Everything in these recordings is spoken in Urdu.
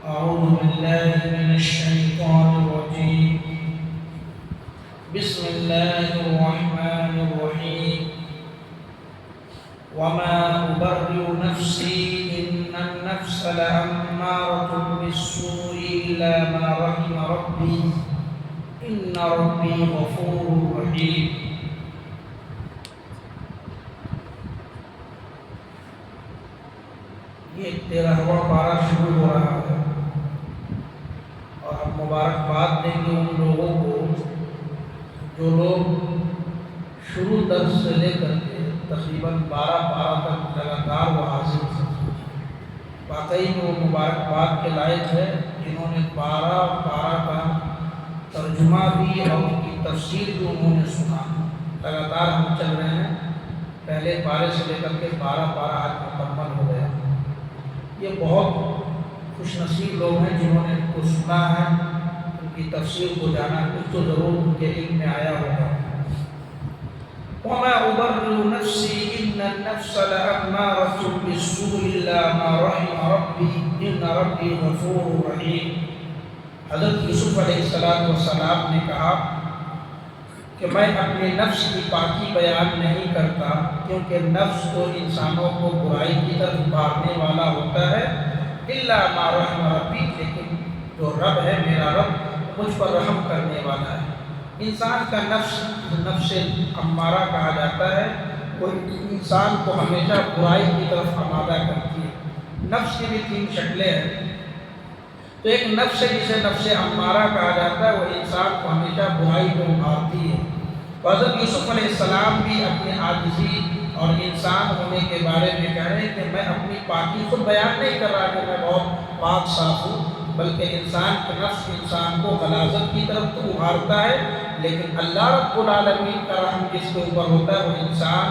أعوذ بالله من الشيطان الرجيم. بسم الله الرحمن الرحيم. وما أبرئ نفسي إن النفس لأمارة بالسوء إلا ما رحم ربي إن ربي غفور رحيم. یہ 13واں پارہ شروع ہو رہا ہے اور ہم مبارکباد دیں گے ان لوگوں کو جو لوگ شروع درس سے لے کر کے تقریباً 12 پارہ تک لگاتار وہ حاصل ہیں۔ واقعی میں وہ مبارکباد کے لائق ہے جنہوں نے 12 پارہ کا ترجمہ بھی اور ان کی تفسیر بھی انہوں نے سنا۔ لگاتار ہم چل رہے ہیں، پہلے پارے سے لے کر کے 12 پارہ آج مکمل ہو گیا۔ یہ بہت خوش نصیب لوگ ہیں جنہوں نے ان کو سنا ہے، ان کی تفسیر کو جانا، کچھ تو ضرور ان کے علم میں آیا ہوگا۔ وَمَا أُبَرِّئُ نَفْسِي إِنَّ النَّفْسَ لَأَمَّارَةٌ بِالسُّوءِ إِلَّا مَا رَحِمَ رَبِّي إِنَّ رَبِّي غَفُورٌ رَحِيمٌ۔ حضرت یوسف علیہ السلام نے کہا کہ میں اپنے نفس کی پاکی بیان نہیں کرتا، کیونکہ نفس تو انسانوں کو برائی کی طرف ابھارنے والا ہوتا ہے، الا ما رحم ربی، لیکن جو رب ہے میرا رب مجھ پر رحم کرنے والا ہے۔ انسان کا نفس امارہ کہا جاتا ہے، وہ انسان کو ہمیشہ برائی کی طرف آمادہ کرتی ہے۔ نفس کی بھی 3 شکلیں ہیں، تو ایک نفس جسے نفس امارہ کہا جاتا ہے، وہ انسان کو ہمیشہ برائی کو ابھارتی ہے۔ حضرت یوسف علیہ السلام بھی اپنی عاجزی اور انسان ہونے کے بارے میں کہہ رہے ہیں کہ میں اپنی پاکی خود بیان نہیں کر رہا کہ میں بہت پاک صاف ہوں، بلکہ انسان کا نفس انسان کو غلاظت کی طرف تو ابھارتا ہے، لیکن اللہ رب العالمین کا رحم جس کے اوپر ہوتا ہے وہ انسان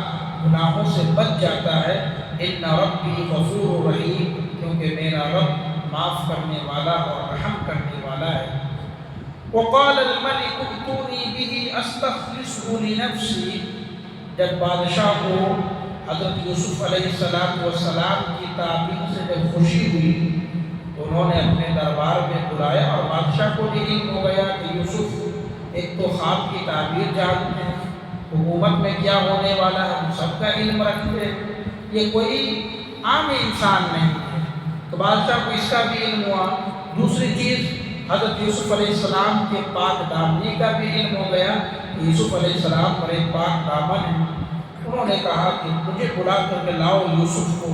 گناہوں سے بچ جاتا ہے۔ ان ربی غفور رحیم، کیونکہ میرا رب معاف کرنے والا اور رحم کرنے والا ہے۔ وقال الملك ائتوني به استخلصه لنفسي، جب بادشاہ کو حضرت یوسف علیہ السلام کی تعبیر سے جب خوشی ہوئی تو انہوں نے اپنے دربار میں بلایا، اور بادشاہ کو بھی علم ہو گیا کہ یوسف ایک تو خواب کی تعبیر جانتے ہیں، حکومت میں کیا ہونے والا ہے ہم سب کا علم رکھتے ہیں، یہ کوئی عام انسان نہیں ہے، تو بادشاہ کو اس کا بھی علم ہوا۔ دوسری چیز، حضرت یوسف علیہ السلام کے پاک دامنی کا بھی علم ہو گیا کہ یوسف علیہ السلام پر ایک پاک دامن ہے۔ انہوں نے کہا کہ مجھے بلا کر کے لاؤ یوسف کو،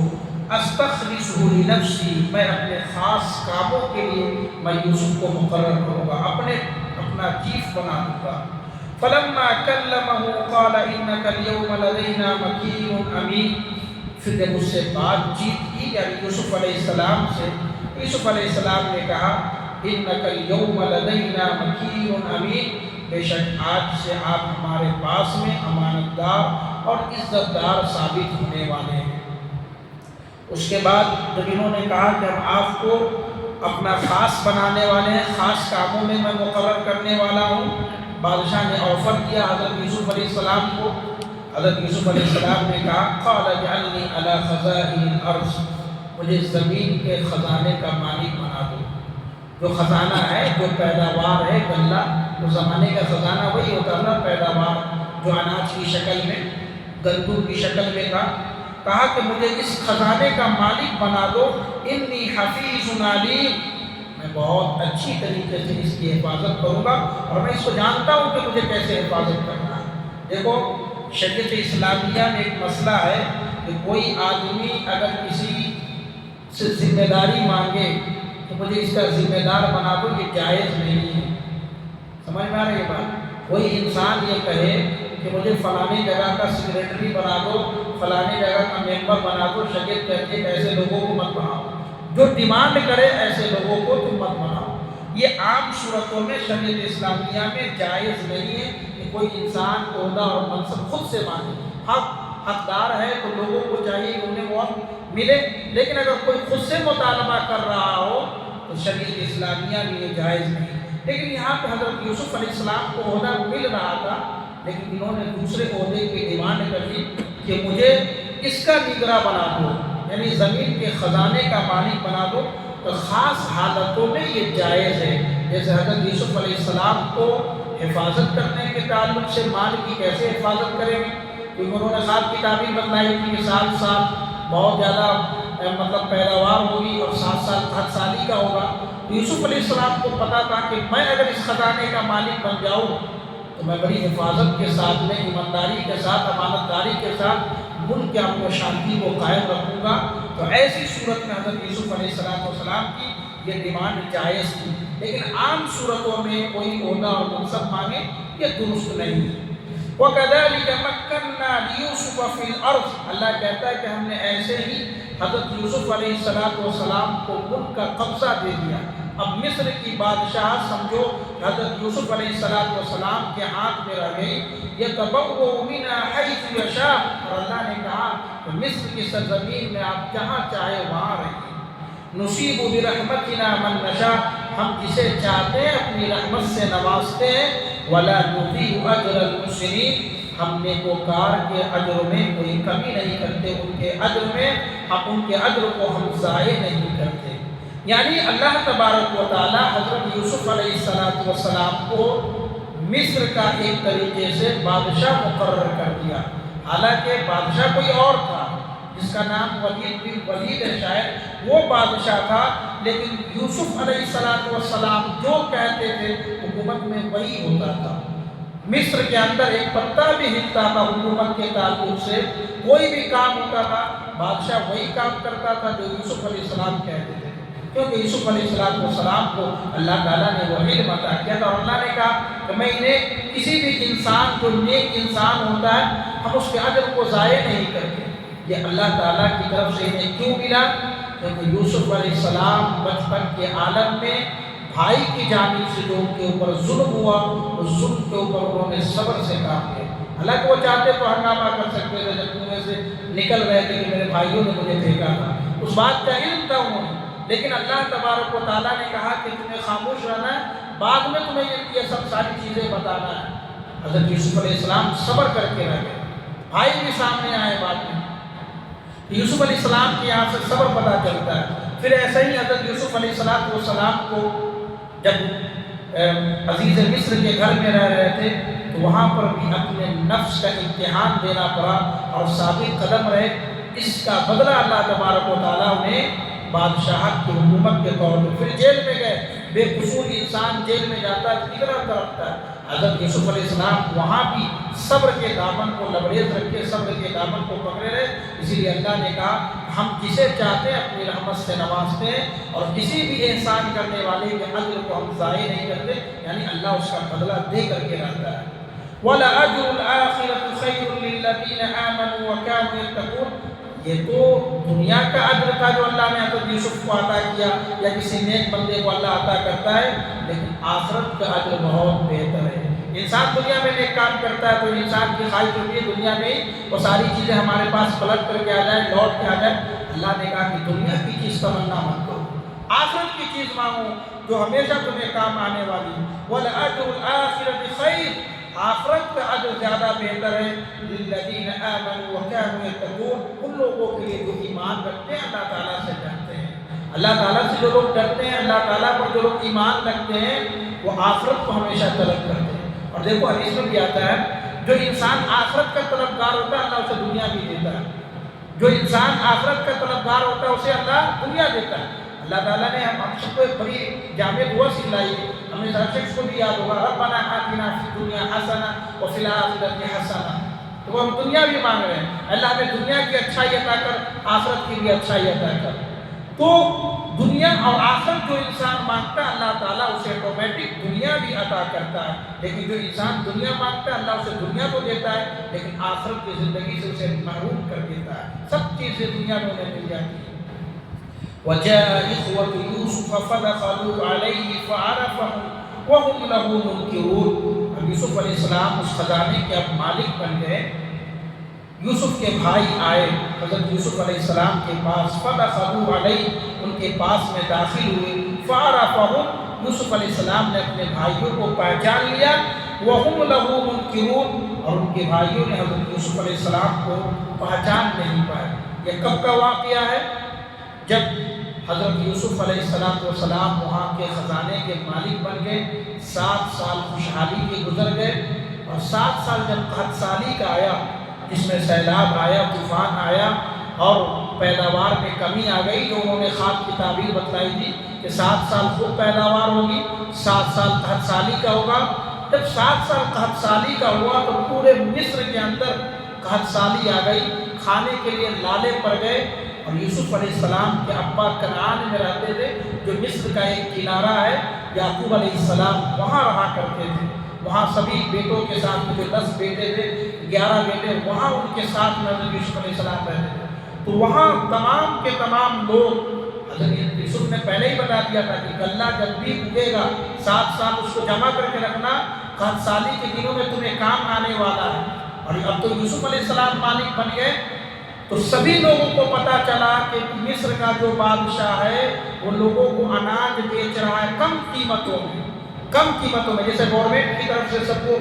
استخلصہ لنفسی، میں اپنے خاص کاموں کے لیے میں یوسف کو مقرر کروں گا، اپنا چیف بنا دوں گا۔ فلما کلمہ قال انک اليوم لدینا مکین امین، پھر جب اس سے بات چیت کی یعنی یوسف علیہ السلام سے، یوسف علیہ السلام نے کہا انک اليوم لدینا مکین امین، بے شک آج سے آپ ہمارے پاس میں امانت دار اور عزت دار ثابت ہونے والے ہیں۔ اس کے بعد جب انہوں نے کہا کہ ہم آپ کو اپنا خاص بنانے والے ہیں، خاص کاموں میں میں مقرر کرنے والا ہوں، بادشاہ نے آفر کیا حضرت یوسف علیہ السلام کو۔ حضرت یوسف علیہ السلام نے کہا قال اجعلنی علی خزائن الارض، مجھے زمین کے خزانے کا مالک بنا دو۔ جو خزانہ ہے، جو پیداوار ہے، غلہ، اس زمانے کا خزانہ وہی ہوتا تھا، پیداوار جو اناج کی شکل میں، گندم کی شکل میں تھا۔ کہا کہ مجھے اس خزانے کا مالک بنا دو، انی حفیظ علیم، میں بہت اچھی طریقے سے اس کی حفاظت کروں گا اور میں اس کو جانتا ہوں کہ مجھے کیسے حفاظت کرنا ہے۔ دیکھو شریعت اسلامیہ میں ایک مسئلہ ہے کہ کوئی آدمی اگر کسی سے ذمہ داری مانگے تو مجھے اس کا ذمہ دار بنا دو، یہ جائز نہیں ہے۔ سمجھ میں آ رہی ہے بات؟ کوئی انسان یہ کہے کہ مجھے فلانی جگہ کا سیکریٹری بنا دو، فلانی جگہ کا ممبر بنا دو، شریعت کہتی ہے کہ ایسے لوگوں کو مت بناؤ، جو ڈیمانڈ کرے ایسے لوگوں کو تم مت بناؤ۔ یہ عام صورتوں میں شریعت اسلامیہ میں جائز نہیں ہے کہ کوئی انسان عہدہ اور منصب خود سے مانگے۔ حقدار ہے تو لوگوں کو چاہیے کہ انہیں وہ ملے، لیکن اگر کوئی خود سے مطالبہ کر رہا ہو تو شریعت اسلامیہ میں یہ جائز نہیں۔ لیکن یہاں پہ حضرت یوسف علیہ السلام کو عہدہ مل رہا تھا، لیکن انہوں نے دوسرے عہدے کی ڈیمانڈ کر دی کہ مجھے اس کا نگراں بنا دو، یعنی زمین کے خزانے کا مالک بنا دو۔ تو خاص حالتوں میں یہ جائز ہے. جیسے حضرت یوسف علیہ السلام کو حفاظت کرنے کے تعلق سے مال کی کیسے حفاظت کریں گے، کیونکہ انہوں نے خواب کی تعبیر بتلائی تھی کہ سال بہت زیادہ مطلب پیداوار ہوگی اور 7 سالی کا ہوگا. یوسف علیہ السلام کو پتا تھا کہ میں اگر اس خزانے کا مالک بن جاؤں تو میں بڑی حفاظت کے ساتھ میں ایمانداری کے ساتھ امانت داری کے ساتھ ملک کے امن و شانتی کو قائم رکھوں گا. تو ایسی صورت میں حضرت یوسف علیہ السلام کی یہ ڈیمانڈ جائز تھی. لیکن عام صورتوں میں کوئی عہدہ اور منصب مانگے یہ درست نہیں ہے. وَكَذَلِكَ مَكَّنَّا لِيُوسُفَ فِي الْأَرْضِ، اللہ کہتا ہے کہ ہم نے ایسے ہی حضرت یوسف علیہ السلام کو ملک کا قبضہ دے دیا. اب مصر کی بادشاہ سمجھو حضرت یوسف علیہ السلام کے ہاتھ میں رہ گئی. يَتَبَوَّأُ مِنْهَا حَيْثُ يَشَاءُ، اور اللہ نے کہا کہ مصر کی سرزمین میں آپ جہاں چاہے وہاں رہیں. نُصِيبُ بِرَحْمَتِنَا مَن نَّشَاءُ، ہم جسے چاہتے ہیں اپنی رحمت سے نوازتے ہیں. وَلَا نُضِيعُ أَجْرَ الْمُحْسِنِينَ، ہم نیکوکار کے اجر میں کوئی کمی نہیں کرتے. ان کے اجر میں ان کے اجر کو ہم ضائع نہیں کرتے. یعنی اللہ تبارک و تعالی حضرت یوسف علیہ السلام کو مصر کا ایک طریقے سے بادشاہ مقرر کر دیا. حالانکہ بادشاہ کوئی اور تھا جس کا نام ولید بن ولید ہے شاید، وہ بادشاہ تھا. لیکن یوسف علیہ السلام جو کہتے تھے حکومت میں وہی ہوتا تھا. مصر کے اندر ایک پتا بھی ہلتا تھا حکومت کے تعلق سے، کوئی بھی کام ہوتا تھا بادشاہ وہی کام کرتا تھا جو یوسف علیہ السلام کہتے تھے. کیونکہ یوسف علیہ السلام کو اللہ تعالیٰ نے وہ علم عطا کیا تھا. اور اللہ نے کہا کہ میں انہیں کسی بھی انسان جو نیک انسان ہوتا ہے ہم اس کے اجر کو ضائع نہیں کرتے. یہ اللہ تعالیٰ کی طرف سے انہیں کیوں ملا؟ کیونکہ یوسف علیہ السلام بچپن کے عالم میں بھائی کی جانب سے جو ان کے اوپر ظلم ہوا اس ظلم کے اوپر انہوں نے صبر سے کام کیا. حالانکہ وہ چاہتے تو ہنگامہ کر سکتے تھے جب کنویں سے نکل رہے تھے کہ میرے بھائیوں نے مجھے پھینکا تھا، اس بات کا علم تھا انہوں نے. لیکن اللہ تبارک و تعالیٰ نے کہا کہ تمہیں خاموش رہنا ہے، بعد میں تمہیں یہ سب ساری چیزیں بتانا ہے. حضرت یوسف علیہ السلام صبر کر کے رہ گئے. بھائی بھی سامنے آئے بعد میں. یوسف علیہ السلام کے یہاں سے صبر پتہ چلتا ہے. پھر ایسا ہی حضرت یوسف علیہ السلام کو جب عزیز مصر کے گھر میں رہ رہے تھے تو وہاں پر بھی اپنے نفس کا امتحان دینا پڑا اور ثابت قدم رہے. اس کا بدلہ اللہ تبارک و تعالیٰ نے بادشاہت کی حکومت کے طور پہ پھر جیل میں گئے. بے قصور انسان جیل میں جاتا ہے کتنا تڑپتا ہے. حضرت یوسف علیہ السلام وہاں بھی صبر کے دامن کو لبریز رکھ کے صبر کے دامن کو پکڑے رہے. اسی لیے اللہ نے کہا ہم جسے چاہتے ہیں اپنی رحمت سے نوازتے ہیں اور کسی بھی احسان کرنے والے کے اجر کو ہم ضائع نہیں کرتے. یعنی اللہ اس کا بدلہ دے کر کے رہتا ہے. وَلَأَجْرُ الْآخِرَةِ خَيْرٌ لِّلَّذِينَ آمَنُوا وَكَانُوا يَتَّقُونَ، یہ تو دنیا کا اجر تھا جو اللہ نے حضرت یوسف کو عطا کیا یا کسی نیک بندے کو اللہ عطا کرتا ہے. لیکن آخرت کا اجر بہت بہتر ہے. انسان دنیا میں نیک کام کرتا ہے تو انسان کی خواہش ہوتی ہے دنیا میں وہ ساری چیزیں ہمارے پاس پلٹ کر کے آ جائیں، لوٹ کے آ جائیں. اللہ نے کہا کہ دنیا کی چیز تمنا مت کرو، آخرت کی چیز مانگو جو ہمیشہ تمہیں کام آنے والی. وَلَأَجْرُ الْآخِرَةِ خَيْرٌ، آخرت کا اجر زیادہ بہتر ہے. لِلَّذِينَ آمَنُوا وَكَانُوا يَتَّقُونَ، ان لوگوں کے لیے جو ایمان رکھتے ہیں، اللہ تعالیٰ سے ڈرتے ہیں. اللہ تعالیٰ سے جو لوگ ڈرتے ہیں، اللہ تعالیٰ پر جو لوگ ایمان رکھتے ہیں وہ آخرت کو ہمیشہ طلب کرتے ہیں. اور دیکھو حدیث میں بھی آتا ہے جو انسان آخرت کا طلبگار ہوتا ہے اللہ اسے دنیا بھی دیتا ہے. جو انسان آخرت کا طلبگار ہوتا ہے اسے اللہ دنیا دیتا ہے. اللہ تعالیٰ نے ہم سب کو ایک بڑی جامع دعا سکھلائی. ہمیں ہر شخص کو بھی یاد ہوگا، ربنا آتنا فی الدنیا حسنہ وفی الآخرۃ حسنہ. تو وہ ہم دنیا بھی مانگ رہے ہیں، اللہ ہمیں دنیا کی اچھائی عطا کر، آخرت کی بھی اچھائی عطا کر. تو دنیا اور آخرت جو انسان مانگتا ہے اللہ تعالیٰ اسے آٹومیٹک دنیا بھی عطا کرتا ہے. لیکن جو انسان دنیا مانگتا ہے اللہ اسے دنیا کو دیتا ہے لیکن آخرت کی زندگی سے اسے محروم کر دیتا ہے. سب چیزیں دنیا میں انہیں مل جاتی ہیں. وَجَاءَ إِخْوَةُ يُوسُفَ فَدَخَلُوا عَلَيْهِ فَعَرَفَهُمْ وَهُمْ لَهُ مُنْكِرُونَ. اب یوسف علیہ السلام اس خزانے کے اب مالک بن گئے. یوسف کے بھائی آئے حضرت یوسف علیہ السلام کے پاس، فَدَخَلُوا عَلَيْهِ، ان کے پاس میں داخل ہوئے. فَعَرَفَهُمْ، یوسف علیہ السلام نے اپنے بھائیوں کو پہچان لیا. وَهُمْ لَهُ مُنْكِرُونَ، اور ان کے بھائیوں نے حضرت یوسف علیہ السلام کو پہچان نہیں پائے. یہ کب کا واقعہ ہے؟ جب حضرت یوسف علیہ السلام وہاں کے خزانے کے مالک بن گئے، 7 سال خوشحالی کے گزر گئے، اور 7 سال جب قحط سالی کا آیا، جس میں سیلاب آیا، طوفان آیا اور پیداوار میں کمی آ گئی، جو انہوں نے خواب کی تعبیر بتلائی تھی کہ 7 سال خوب پیداوار ہوگی، 7 سال قحط سالی کا ہوگا۔ جب 7 سال قحط سالی کا ہوا تو پورے مصر کے اندر قحط سالی آ گئی، کھانے کے لیے لالے پڑ گئے، اور یوسف علیہ السلام کے ابا کنعان میں رہتے تھے، جو مصر کا ایک کنارہ ہے، یعقوب علیہ السلام وہاں رہا کرتے تھے، وہاں سبھی بیٹوں کے ساتھ، جو 10 بیٹے تھے، 11 بیٹے، وہاں ان کے ساتھ حضرت یوسف علیہ السلام رہتے تھے۔ تو وہاں تمام کے تمام لوگ، حضرت یوسف نے پہلے ہی بتا دیا تھا کہ غلہ جب بھی اگے گا 7 سال اس کو جمع کر کے رکھنا، قحط سالی کے دنوں میں تمہیں کام آنے والا ہے۔ اور اب تو یوسف علیہ السلام مالک بن گئے، تو سبھی لوگوں کو پتا چلا کہ مصر کا جو بادشاہ ہے وہ لوگوں کو اناج بیچ رہا ہے کم قیمتوں میں، جیسے گورنمنٹ کی طرف سے سب کو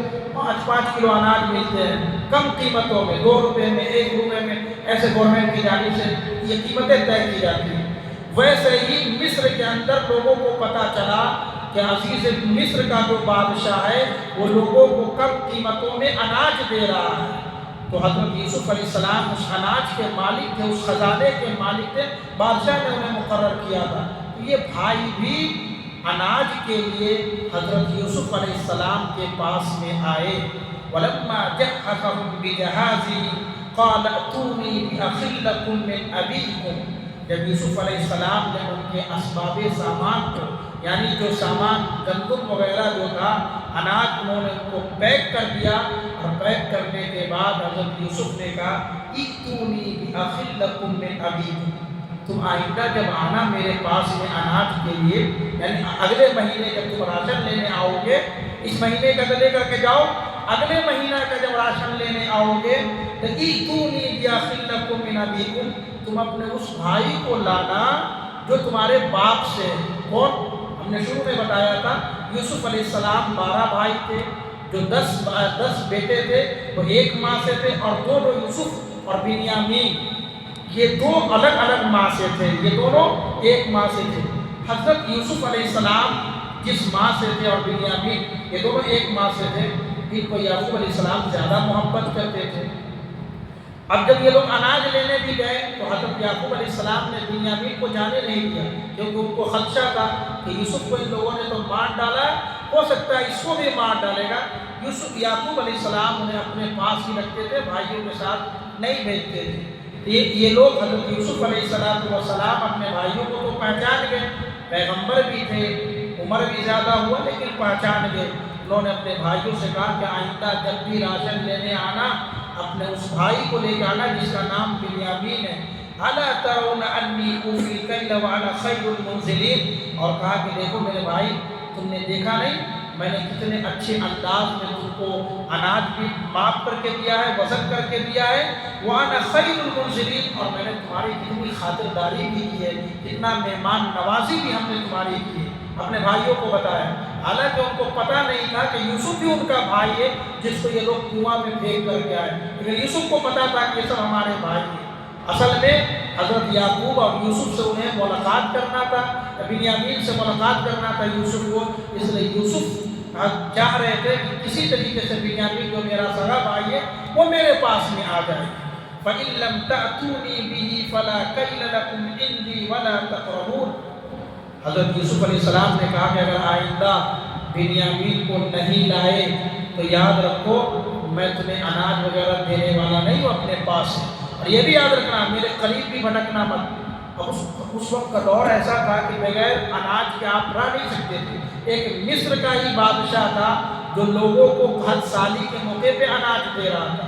5 کلو اناج ملتے ہیں کم قیمتوں میں، 2 روپے میں، 1 روپے میں، ایسے گورنمنٹ کی جانب سے یہ قیمتیں طے کی جاتی ہیں۔ ویسے ہی مصر کے اندر لوگوں کو پتا چلا کہ عزیز مصر کا جو بادشاہ ہے وہ لوگوں کو کم قیمتوں میں اناج دے رہا ہے۔ تو حضرت یوسف علیہ السلام اس اناج کے مالک تھے، اس خزانے کے مالک تھے، بادشاہ نے انہیں مقرر کیا تھا۔ تو یہ بھائی بھی اناج کے لیے حضرت یوسف علیہ السلام کے پاس میں آئے۔ وَلَمَّا جَهَّزَهُم بِجَهَازِهِمْ قَالَ ائْتُونِي بِأَخٍ لَكُم مِّنْ أَبِيكُمْ۔ جب یوسف علیہ السلام نے ان کے اسباب سامان کو، یعنی جو سامان گندم وغیرہ جو تھا، اناج، انہوں نے ان کو پیک کر دیا، اور پیک کرنے کے بعد حضرت یوسف نے کہا ائتونی بِأَخٍ لَكُم مِّنْ أَبِيكُمْ، تم آئندہ جب آنا میرے پاس میں اناج کے لیے، یعنی اگلے مہینے جب تم راشن لینے آؤ گے، اس مہینے کا تو لے کر کے جاؤ، اگلے مہینہ کا جب راشن لینے آؤ گے تو ائتونی بِأَخٍ لَكُم مِّنْ أَبِيكُمْ، تم اپنے اس بھائی کو لانا جو تمہارے باپ سے ہے۔ کون؟ ہم نے شروع میں بتایا تھا یوسف علیہ السلام 12 بھائی تھے، جو 10 بیٹے تھے وہ ایک ماں سے تھے، اور دونوں یوسف اور بنیامین یہ 2 الگ الگ ماں سے تھے، یہ دونوں ایک ماں سے تھے۔ حضرت یوسف علیہ السلام جس ماں سے تھے اور بنیامین یہ دونوں ایک ماں سے تھے، ان کو یعقوب علیہ السلام زیادہ محبت کرتے تھے۔ اب جب یہ لوگ اناج لینے بھی گئے تو حضرت یعقوب علیہ السلام نے بنیامین کو جانے نہیں دیا، کیونکہ ان کو خدشہ تھا کہ یوسف کو ان لوگوں نے تو مار ڈالا، ہو سکتا ہے اس کو بھی مار ڈالے گا۔ یعقوب علیہ السلام انہیں اپنے پاس ہی رکھتے تھے، بھائیوں کے ساتھ نہیں بھیجتے تھے۔ یہ لوگ حضرت یوسف علیہ السلام اپنے بھائیوں کو تو پہچان گئے، پیغمبر بھی تھے، عمر بھی زیادہ ہوا لیکن پہچان گئے۔ انہوں نے اپنے بھائیوں سے کہا کہ آئندہ جب بھی راشن لینے آنا اپنے اس بھائی کو لے کے آنا جس کا نام بنیامین ہے۔ الا ترون انی اوفی الکیل وانا خیر المنزلین، اور کہا کہ دیکھو میرے بھائی، تم نے دیکھا نہیں میں نے کتنے اچھے انداز میں تم کو اناج بھی ماپ کر کے دیا ہے، وزن کر کے دیا ہے، وانا خیر المنزلین، اور میں نے تمہاری کتنی خاطرداری بھی کی ہے، کتنا مہمان نوازی بھی ہم نے تمہاری کی ہے۔ اپنے بھائیوں کو بتایا، حالانکہ ان کو پتہ نہیں تھا کہ یوسف بھی ان کا بھائی ہے جس کو یہ لوگ کنواں میں پھینک کر کے آئے، لیکن یوسف کو پتہ تھا کہ یہ سب ہمارے بھائی ہیں۔ اصل میں حضرت یعقوب اور یوسف سے انہیں ملاقات کرنا تھا، بنیامین سے ملاقات کرنا تھا یوسف کو، اس لیے یوسف چاہ رہے تھے کہ کسی طریقے سے بنیامین جو میرا سگا بھائی ہے وہ میرے پاس میں آ جائے۔ فَإِن لَّمْ تَأْتُونِي بِهِ فَلَا كَيْلَ لَكُمْ عِندِي وَلَا تَقْرَبُونِ۔ حضرت یوسف علیہ السلام نے کہا کہ اگر آئندہ بنیامین کو نہیں لائے تو یاد رکھو میں تمہیں اناج وغیرہ دینے والا نہیں ہوں اپنے پاس سے، اور یہ بھی یاد رکھنا میرے قریب بھی بھٹکنا مت۔ اب اس وقت کا دور ایسا تھا کہ بغیر اناج کے آپ رہ نہیں سکتے تھے۔ ایک مصر کا ہی بادشاہ تھا جو لوگوں کو قحط سالی کے موقع پہ اناج دے رہا تھا،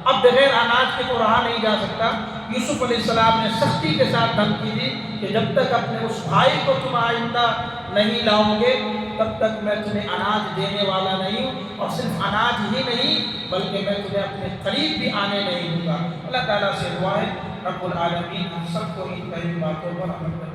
اب بغیر اناج کے تو رہا نہیں جا سکتا۔ یوسف علیہ السلام نے سختی کے ساتھ دھمکی دی کہ جب تک اپنے اس بھائی کو تم آئندہ نہیں لاؤ گے تب تک میں تمہیں اناج دینے والا نہیں ہوں، اور صرف اناج ہی نہیں بلکہ میں تمہیں اپنے قریب بھی آنے نہیں دوں گا۔ اللہ تعالیٰ سے دعا ہے رب العالمین ہم سب کو ان باتوں پر عمل کریں۔